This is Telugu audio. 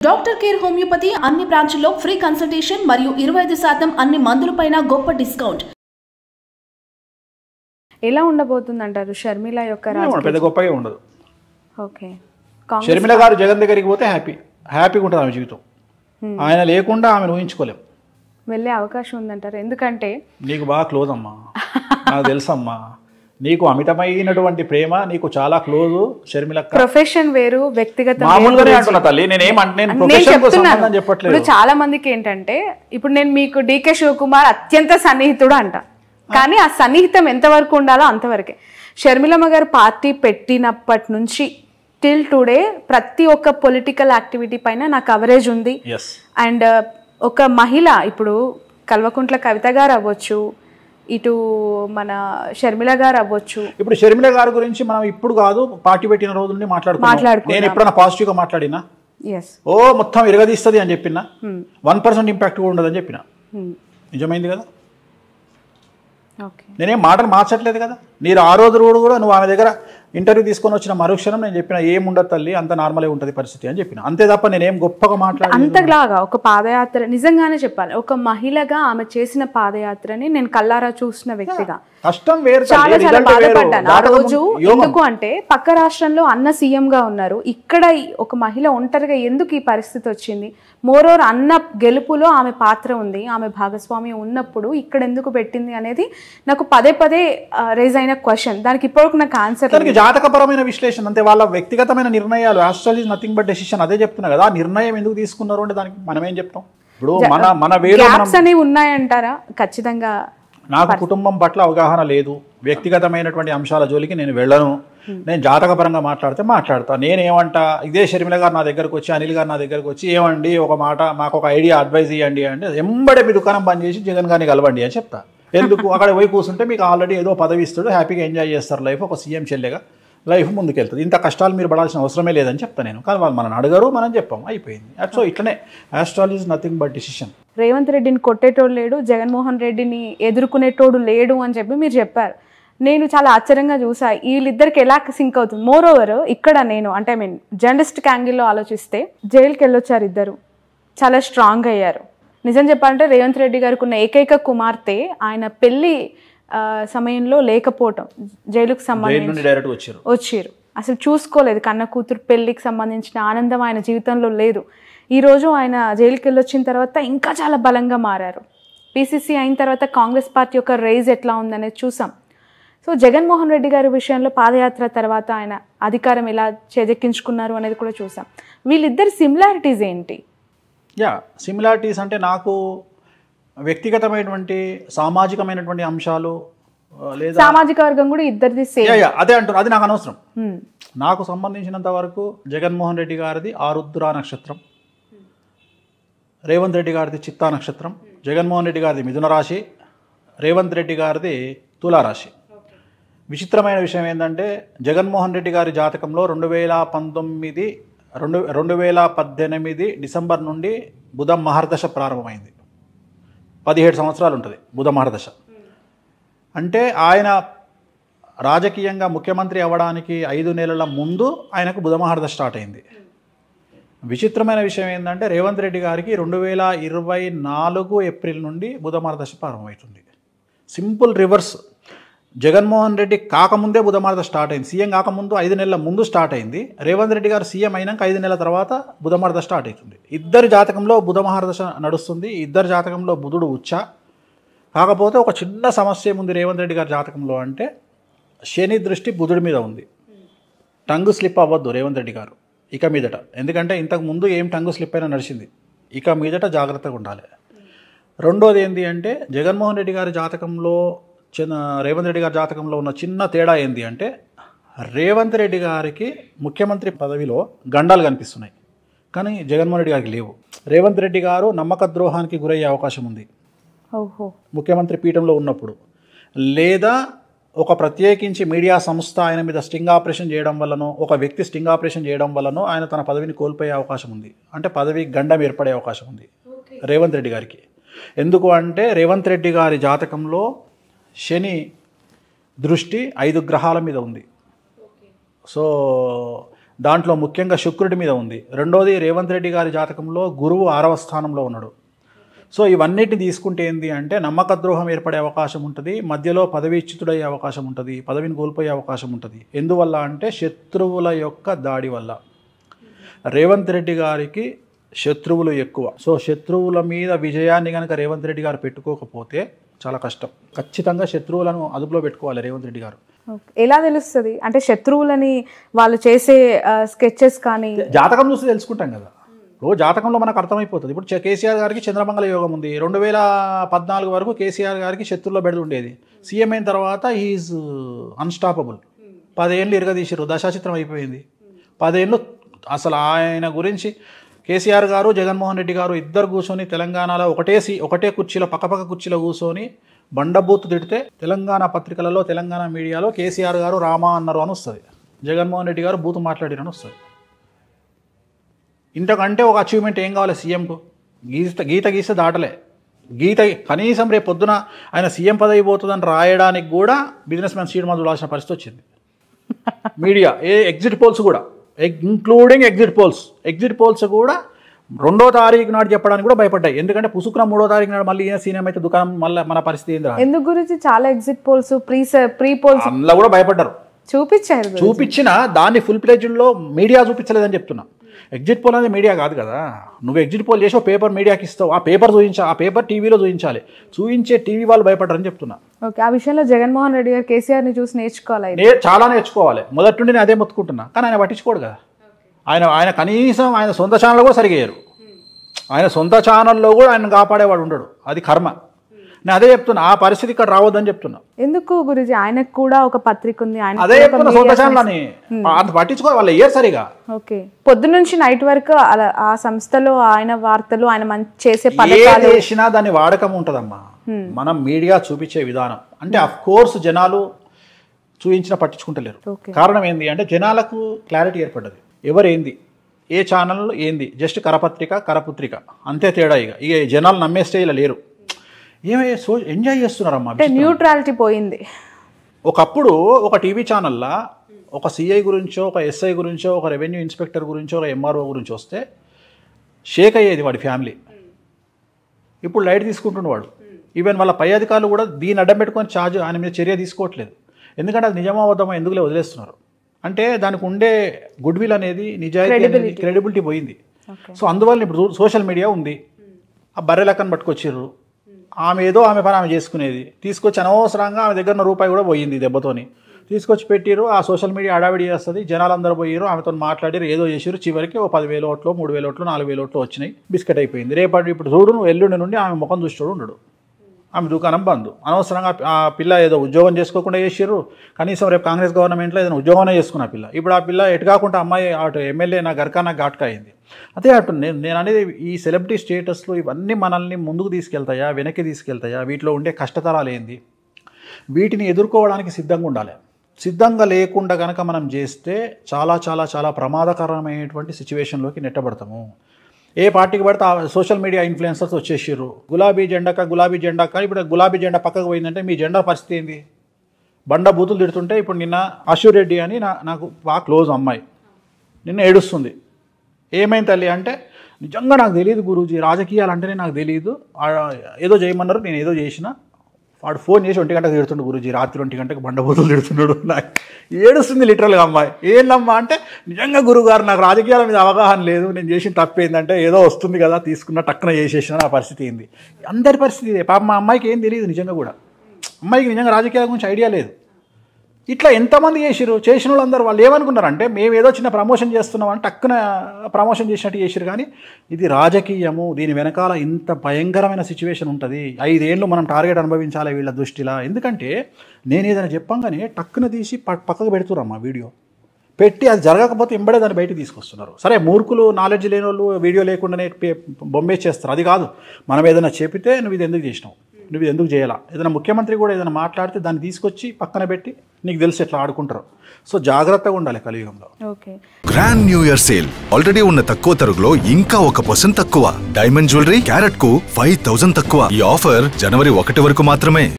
డాక్టర్ కేర్ హోమియోపతి అన్ని బ్రాంచ్ల్లో ఫ్రీ కన్సల్టేషన్ మరియు 25% అన్ని మందులపైన గొప్ప డిస్కౌంట్. ఎలా ఉండబోతుంది అంటారు షర్మిల యొక్క రాజకీయం? పెద్ద గొప్పగా ఉండదు. ఓకే, షర్మిల గారు జగన్ దగ్గరికి పోతే హ్యాపీగా ఉంటుంది ఆమె జీవితం. ఆయన లేకుండా ఆమెను ఊహించుకోలేం. వెళ్ళే అవకాశం ఉందంటారు? ఎందుకంటే నీకు బాగా క్లోజ్ అమ్మా, నాకు తెలుసమ్మా. నీకు అమితమైనటువంటి ప్రేమ, నీకు చాలా క్లోజ్ షర్మిల. ప్రొఫెషన్ వేరు, వ్యక్తిగత మామూలుగానే అంటున్నా తల్లి. చెప్పట్లేదు. చాలా మందికి ఏంటంటే, ఇప్పుడు నేను మీకు డీకే శివకుమార్ అత్యంత సన్నిహితుడు అంట, కానీ ఆ సన్నిహితం ఎంతవరకు ఉండాలో అంతవరకే. షర్మిలమ్మ గారు పార్టీ పెట్టినప్పటి నుంచి టిల్ టుడే ప్రతి ఒక్క పొలిటికల్ యాక్టివిటీ పైన నా కవరేజ్ ఉంది. అండ్ ఒక మహిళ, ఇప్పుడు కల్వకుంట్ల కవిత గారు అవ్వచ్చు, ఇటు మన షర్మిల గారు అవ్వచ్చు. ఇప్పుడు షర్మిల గారి గురించి మనం ఇప్పుడు కాదు, పార్టీ పెట్టిన రోజుల్ని మాట్లాడుకున్నాం. నేను ఎప్పుడైనా పాజిటివ్ గా మాట్లాడినా? మొత్తం ఇరగదీస్తుంది అని చెప్పినా, 1% ఇంపాక్ట్ కూడా ఉండదని చెప్పిన. నిజమైంది కదా? నేనేం మాటలు మార్చట్లేదు కదా. మీరు ఆ రోజు కూడా నువ్వు ఆమె దగ్గర ఇంటర్వ్యూ తీసుకొని వచ్చిన మరుక్షణం నేను చెప్పిన ఏముండదు తల్లి, అంత నార్మలే ఉంటుంది పరిస్థితి అని చెప్పిన. అంతే తప్ప నేనేం గొప్పగా మాట్లాడాలి. అంతలాగా ఒక పాదయాత్ర, నిజంగానే చెప్పాలి, ఒక మహిళగా ఆమె చేసిన పాదయాత్రని నేను కల్లారా చూసిన వ్యక్తిగా కష్టం వేరు, చాలా చాలా బాధపడ్డాను ఆ రోజు. ఎందుకు అంటే పక్క రాష్ట్రంలో అన్న సీఎం గా ఉన్నారు, ఇక్కడ ఒక మహిళ ఒంటరిగా ఎందుకు ఈ పరిస్థితి వచ్చింది? మోరోవర్ అన్న గెలుపులో ఆమె పాత్ర ఉంది, ఆమె భాగస్వామి ఉన్నప్పుడు ఇక్కడ ఎందుకు పెట్టింది అనేది నాకు పదే పదే రేజ్ అయిన క్వశ్చన్. దానికి ఇప్పటివరకు నాకు ఆన్సర్. జాతకపరమైన విశ్లేషణ అంతే, వాళ్ళ వ్యక్తిగతమైన నిర్ణయాలు. Astrology is nothing but decision. అదే చెప్తున్నా కదా. ఆ నిర్ణయం ఎందుకు తీసుకున్నారు అంటే దానికి మనం ఏం చెప్తాం? ఇప్పుడు మన గ్యాప్స్ అనేవి ఉన్నాయంటారా? ఖచ్చితంగా నాకు కుటుంబం పట్ల అవగాహన లేదు, వ్యక్తిగతమైనటువంటి అంశాల జోలికి నేను వెళ్ళను. నేను జాతకపరంగా మాట్లాడతా. నేనేమంటా, ఇదే షర్మిల గారు నా దగ్గరకు వచ్చి, అనిల్ గారు నా దగ్గరకు వచ్చి, ఏమండి ఒక మాట మాకు ఒక ఐడియా అడ్వైజ్ ఇవ్వండి అంటే, ఎంబడే మీ దుకాణం బంద్ చేసి జగన్ గారిని కలవండి అని చెప్తా. ఎందుకు? అక్కడ పోయి కూర్చుంటే మీకు ఆల్రెడీ ఏదో పదవి ఇస్తాడు, హ్యాపీగా ఎంజాయ్ చేస్తారు లైఫ్, ఒక సీఎం చెల్లెగా లైఫ్ ముందుకెళ్తుంది. ఇంత కష్టాలు మీరు పడాల్సిన అవసరమే లేదని చెప్తాను నేను. కానీ వాళ్ళు మనల్ని అడగరు, మనం చెప్పాం, అయిపోయింది. సో ఇట్లనే astrology is nothing but decision. Revanth రెడ్డిని కొట్టేటోడు లేడు, జగన్మోహన్ రెడ్డిని ఎదుర్కొనేటోడు లేడు అని చెప్పి మీరు చెప్పారు. నేను చాలా ఆశ్చర్యంగా చూసా, వీళ్ళిద్దరికి ఎలా సింక్ అవుతుంది. మోర్ ఓవర్ ఇక్కడ నేను అంటే జర్నలిస్టిక్ యాంగిల్లో ఆలోచిస్తే జైలుకి వెళ్ళొచ్చారు ఇద్దరు, చాలా స్ట్రాంగ్ అయ్యారు. నిజం చెప్పాలంటే రేవంత్ రెడ్డి గారికి ఉన్న ఏకైక కుమార్తె ఆయన పెళ్లి సమయంలో లేకపోవటం, జైలుకు సంబంధించి వచ్చారు, అసలు చూసుకోలేదు. కన్న కూతురు పెళ్లికి సంబంధించిన ఆనందం ఆయన జీవితంలో లేదు. ఈరోజు ఆయన జైలుకి వెళ్ళొచ్చిన తర్వాత ఇంకా చాలా బలంగా మారారు. పీసీసీ అయిన తర్వాత కాంగ్రెస్ పార్టీ యొక్క రైజ్ ఎట్లా ఉందనేది చూసాం. సో జగన్మోహన్ రెడ్డి గారి విషయంలో పాదయాత్ర తర్వాత ఆయన అధికారం ఎలా చేజెక్కించుకున్నారు అనేది కూడా చూసాం. వీళ్ళిద్దరి సిమిలారిటీస్ ఏంటి? సిమిలారిటీస్ అంటే నాకు వ్యక్తిగతమైనటువంటి సామాజికమైనటువంటి అంశాలు లేదా సామాజిక వర్గం కూడా ఇద్దరిది సేమ్. అదే అంటారు, అది నాకు అనవసరం. నాకు సంబంధించినంత వరకు జగన్మోహన్ రెడ్డి గారిది ఆరుద్ర నక్షత్రం, రేవంత్ రెడ్డి గారిది చిత్తా నక్షత్రం. జగన్మోహన్ రెడ్డి గారిది మిథున రాశి, రేవంత్ రెడ్డి గారిది తులారాశి. విచిత్రమైన విషయం ఏంటంటే జగన్మోహన్ రెడ్డి గారి జాతకంలో 2018 డిసెంబర్ నుండి బుధ మహర్దశ ప్రారంభమైంది. 17 సంవత్సరాలు ఉంటుంది బుధ మహర్దశ. అంటే ఆయన రాజకీయంగా ముఖ్యమంత్రి అవ్వడానికి 5 నెలల ముందు ఆయనకు బుధ మహర్దశ స్టార్ట్ అయింది. విచిత్రమైన విషయం ఏంటంటే రేవంత్ రెడ్డి గారికి 2024 ఏప్రిల్ నుండి బుధ మహర్దశ ప్రారంభమవుతుంది. Simple reverse. జగన్మోహన్ రెడ్డి కాకముందే బుధ మహర్దశ స్టార్ట్ అయింది. సీఎం కాకముందు 5 నెలల ముందు స్టార్ట్ అయింది. రేవంత్ రెడ్డి గారు సీఎం అయినాక 5 నెలల తర్వాత బుధ మహర్దశ స్టార్ట్ అవుతుంది. ఇద్దరి జాతకంలో బుధ మహర్దశ నడుస్తుంది. ఇద్దరి జాతకంలో బుధుడు ఉచ్చ. కాకపోతే ఒక చిన్న సమస్య ఏముంది రేవంత్ రెడ్డి గారి జాతకంలో అంటే, శని దృష్టి బుధుడి మీద ఉంది. టంగు స్లిప్ అవ్వద్దు రేవంత్ రెడ్డి గారు ఇక మీదట. ఎందుకంటే ఇంతకు ముందు ఏం టంగు స్లిప్ అయినా నడిచింది, ఇక మీదట జాగ్రత్తగా ఉండాలి. రెండోది ఏంటి అంటే జగన్మోహన్ రెడ్డి గారి జాతకంలో రేవంత్ రెడ్డి గారి జాతకంలో ఉన్న చిన్న తేడా ఏంటి అంటే, రేవంత్ రెడ్డి గారికి ముఖ్యమంత్రి పదవిలో గండాలు కనిపిస్తున్నాయి, కానీ జగన్మోహన్ రెడ్డి గారికి లేవు. రేవంత్ రెడ్డి గారు నమ్మక ద్రోహానికి గురయ్యే అవకాశం ఉంది ముఖ్యమంత్రి పీఠంలో ఉన్నప్పుడు, లేదా ఒక ప్రత్యేకించి మీడియా సంస్థ ఆయన మీద స్టింగ్ ఆపరేషన్ చేయడం వల్లనో, ఒక వ్యక్తి స్టింగ్ ఆపరేషన్ చేయడం వల్లనో ఆయన తన పదవిని కోల్పోయే అవకాశం ఉంది. అంటే పదవి గండం ఏర్పడే అవకాశం ఉంది రేవంత్ రెడ్డి గారికి. ఎందుకు అంటే రేవంత్ రెడ్డి గారి జాతకంలో శని దృష్టి 5 గ్రహాల మీద ఉంది. సో దాంట్లో ముఖ్యంగా శుక్రుడి మీద ఉంది. రెండోది రేవంత్ రెడ్డి గారి జాతకంలో గురువు 6వ స్థానంలో ఉన్నాడు. సో ఇవన్నిటిని తీసుకుంటే ఏంటి అంటే నమ్మక ద్రోహం ఏర్పడే అవకాశం ఉంటుంది, మధ్యలో పదవీచ్యుతుడయ్యే అవకాశం ఉంటుంది, పదవిని కోల్పోయే అవకాశం ఉంటుంది. ఎందువల్ల అంటే శత్రువుల యొక్క దాడి వల్ల. రేవంత్ రెడ్డి గారికి శత్రువులు ఎక్కువ. సో శత్రువుల మీద విజయాన్ని కనుక రేవంత్ రెడ్డి గారు పెట్టుకోకపోతే చాలా కష్టం. ఖచ్చితంగా శత్రువులను అదుపులో పెట్టుకోవాలి రేవంత్ రెడ్డి గారు. ఎలా తెలుస్తుంది అంటే శత్రువులని వాళ్ళు చేసే స్కెచెస్ కానీ జాతకం చూస్తే తెలుసుకుంటాం కదా. ఇప్పుడు జాతకంలో మనకు అర్థమైపోతుంది. ఇప్పుడు కేసీఆర్ గారికి చంద్రమంగళ యోగం ఉంది. 2014 వరకు కేసీఆర్ గారికి శత్రువులో బెడద ఉండేది. సీఎం అయిన తర్వాత హీఈస్ అన్స్టాపబుల్. 10 ఏళ్ళు ఇరగదీశారు, దశాచిత్రం అయిపోయింది. 10 ఏళ్ళు అసలు ఆయన గురించి కేసీఆర్ గారు జగన్మోహన్ రెడ్డి గారు ఇద్దరు కూర్చొని తెలంగాణలో ఒకటే కుర్చీలో పక్కపక్క కుర్చీలో కూర్చొని బండబూతు తిడితే తెలంగాణ పత్రికలలో తెలంగాణ మీడియాలో కేసీఆర్ గారు రామా అన్నారు అని వస్తుంది, జగన్మోహన్ రెడ్డి గారు బూతు మాట్లాడారు అని వస్తుంది. ఇంతకంటే ఒక అచీవ్మెంట్ ఏం కావాలి సీఎంకు? గీత గీస్తే దాటలే. గీత కనీసం రేపు పొద్దున ఆయన సీఎం పదవి పోతుందని రాయడానికి కూడా బిజినెస్ మ్యాన్ సీడ్ మందు రాసిన పరిస్థితి వచ్చింది. మీడియా ఎగ్జిట్ పోల్స్ కూడా ఇంక్లూడింగ్ ఎగ్జిట్ పోల్స్ కూడా 2వ తారీఖు నాడు చెప్పడానికి కూడా భయపడ్డాయి. ఎందుకంటే పుసుకున్న 3వ తారీఖు నాడు మళ్ళీ సీఎం అయితే దుకాణం మళ్ళీ మన పరిస్థితి ఏంది? ఎందుకు గురించి చాలా ఎగ్జిట్ పోల్స్ ప్రీ పోల్స్ అందులో కూడా భయపడ్డారు. చూపించిన దాన్ని ఫుల్ ప్లేజ్లో మీడియా చూపించలేదని చెప్తున్నా. ఎగ్జిట్ పోల్ అనేది మీడియా కాదు కదా. నువ్వు ఎగ్జిట్ పోల్ చేసి పేపర్ మీడియాకి ఇస్తావు, ఆ పేపర్ టీవీలో చూపించాలి. చూపించే టీవీ వాళ్ళు భయపడ్డారని చెప్తున్నా. ఓకే, ఆ విషయంలో జగన్మోహన్ రెడ్డి గారు కేసీఆర్ని చూసి నేర్చుకోవాలి. చాలా నేర్చుకోవాలి. మొదటి నుండి నేను అదే మొత్తుకుంటున్నా. కానీ ఆయన పట్టించుకోడు కదా. ఆయన కనీసం ఆయన సొంత ఛానల్ కూడా సరిగేయరు. ఆయన సొంత ఛానల్లో కూడా ఆయన కాపాడేవాడు ఉండడు. అది కర్మ. నేను అదే చెప్తున్నా, ఆ పరిస్థితి ఇక్కడ రావద్దని చెప్తున్నా. ఎందుకు గురుజీ? ఆయనకు కూడా ఒక పత్రిక ఉంది. అదే చెప్తున్నా, సొంత ఛానల్ అని అంత పట్టించుకోవాలి. వాళ్ళు ఇయ్యరు సరిగా. ఓకే, పొద్దు నుంచి నైట్ వరకు ఆ సంస్థలో ఆయన వార్తలు, ఆయన చేసే పథకాలు చేసినా దాని వాడకం ఉంటుందమ్మా. మనం మీడియా చూపించే విధానం అంటే అఫ్ కోర్స్ జనాలు చూపించినా పట్టించుకుంటలేరు. కారణం ఏంది అంటే జనాలకు క్లారిటీ ఏర్పడ్డది. ఎవరేంది, ఏ ఛానల్ ఏంది, జస్ట్ కరపుత్రిక అంతే తేడా. ఇక జనాలు నమ్మే స్టేజ్లో లేరు. ఎంజాయ్ చేస్తున్నారమ్మా. న్యూట్రాలిటీ పోయింది. ఒకప్పుడు ఒక టీవీ ఛానల్లో ఒక సిఐ గురించో, ఒక ఎస్ఐ గురించో, ఒక రెవెన్యూ ఇన్స్పెక్టర్ గురించో, ఒక ఎంఆర్ఓ గురించి వస్తే షేక్ అయ్యేది వాడి ఫ్యామిలీ. ఇప్పుడు లైట్ తీసుకుంటున్న వాడు. ఈవెన్ వాళ్ళ పై అధికారులు కూడా దీన్ని అడ్డం పెట్టుకొని ఆయన మీద చర్య తీసుకోవట్లేదు. ఎందుకంటే అది నిజమా అబద్ధమా ఎందుకులే వదిలేస్తున్నారు. అంటే దానికి ఉండే గుడ్ విల్ అనేది, నిజాయితీ అనేది, క్రెడిబిలిటీ పోయింది. సో అందువల్ల ఇప్పుడు సోషల్ మీడియా ఉంది. ఆ బర్రె లెక్కను పట్టుకొచ్చిర్రు. ఆమె పని ఆమె చేసుకునేది తీసుకొచ్చి అనవసరంగా ఆమె దగ్గర రూపాయి కూడా పోయింది దెబ్బతోని తీసుకొచ్చి పెట్టిరు. ఆ సోషల్ మీడియా అడావిడి చేస్తుంది. జనాలందరూ పోయిరు, ఆమెతో మాట్లాడారు, ఏదో చేసిరు. చివరికి 10,000 ఓట్లు, 3,000 ఓట్లు, 4,000 ఓట్లు వచ్చినాయి. బిస్కెట్ అయిపోయింది. ఇప్పుడు చూడు, నువ్వు ఎల్లుండి నుండి ఆమె ముఖం చూస్తాడు ఉండడు. ఆమె దుకాణం బంద్. అనవసరంగా ఆ పిల్ల ఏదో ఉద్యోగం చేసుకోకుండా చేసిర్రు. కనీసం రేపు కాంగ్రెస్ గవర్నమెంట్లో ఏదైనా ఉద్యోగమే చేసుకున్న పిల్ల. ఇప్పుడు ఆ పిల్ల ఎటు కాకుండా అమ్మాయి అటు ఎమ్మెల్యే నా గర్కా నాకు ఘాట్కా అయింది. అదే అటు నేను అనేది ఈ సెలబ్రిటీ స్టేటస్లు ఇవన్నీ మనల్ని ముందుకు తీసుకెళ్తాయా, వెనక్కి తీసుకెళ్తాయా, వీటిలో ఉండే కష్టతరాలు ఏంది, వీటిని ఎదుర్కోవడానికి సిద్ధంగా ఉండాలి. సిద్ధంగా లేకుండా కనుక మనం చేస్తే చాలా చాలా చాలా ప్రమాదకరమైనటువంటి సిచ్యువేషన్లోకి నెట్టబడతాము. ఏ పార్టీకి పడితే ఆ సోషల్ మీడియా ఇన్ఫ్లుయెన్సర్స్ వచ్చేసారు. గులాబీ జెండా కానీ ఇప్పుడు గులాబీ జెండా పక్కకు పోయిందంటే మీ జెండా పరిస్థితి ఏంది? బండ బూతులు తిడుతుంటే ఇప్పుడు నిన్న అశూర్ రెడ్డి అని నాకు బాగా క్లోజ్ అమ్మాయి నిన్న ఏడుస్తుంది. ఏమైంది తల్లి అంటే, నిజంగా నాకు తెలియదు గురూజీ, రాజకీయాలు అంటేనే నాకు తెలియదు, ఏదో చేయమన్నారు, నేను ఏదో చేసిన. వాడు ఫోన్ చేసి 1 గంటకు తిడుతుండు గురూజీ, రాత్రి 1 గంటకు బండబూతులు తిడుతున్నాడు. నాకు ఏడుస్తుంది లిటరల్గా అమ్మాయి. ఏందమ్మా అంటే, నిజంగా గురువుగారు నాకు రాజకీయాల మీద అవగాహన లేదు, నేను చేసిన తప్పు ఏంటంటే ఏదో వస్తుంది కదా తీసుకున్న టక్కున చేసేసిన. నా పరిస్థితి ఏంది? అందరి పరిస్థితి ఇదే. పాప మా అమ్మాయికి ఏం తెలియదు నిజంగా కూడా. అమ్మాయికి నిజంగా రాజకీయాల గురించి ఐడియా లేదు. ఇట్లా ఎంతమంది చేసిన వాళ్ళందరూ వాళ్ళు ఏమనుకున్నారంటే మేము ఏదో చిన్న ప్రమోషన్ చేస్తున్నామని టక్కున ప్రమోషన్ చేసినట్టు చేసిరు. కానీ ఇది రాజకీయము, దీని వెనకాల ఇంత భయంకరమైన సిచ్యువేషన్ ఉంటుంది. 5 ఏళ్ళు మనం టార్గెట్ అనుభవించాలి వీళ్ళ దృష్టిలా. ఎందుకంటే నేను ఏదైనా చెప్పంగానే టక్కున తీసి పక్కకు పెడుతురమ్మా వీడియో పెట్టి, అది జరగకపోతే ఎంబడే దాన్ని బయటకు తీసుకొస్తున్నారు. సరే మూర్ఖులు, నాలెడ్జ్ లేని వాళ్ళు వీడియో లేకుండానే బొంబేసేస్తారు. అది కాదు, మనం ఏదైనా చెబితే నువ్వు ఇది ఎందుకు చేసినావు, నువ్వు ఇది ఎందుకు చేయాలా, ఏదైనా ముఖ్యమంత్రి కూడా ఏదైనా మాట్లాడితే దాన్ని తీసుకొచ్చి పక్కన పెట్టి నీకు తెలిసి ఎట్లా ఆడుకుంటారు. సో జాగ్రత్తగా ఉండాలి కలియుగంలో. Grand new year sale already ఉన్న తక్కువ తరుగులో ఇంకా 1% తక్కువ. డైమండ్ జ్యువెలరీ క్యారెట్ కు 5,000 తక్కువ. ఈ ఆఫర్ జనవరి 1 వరకు మాత్రమే.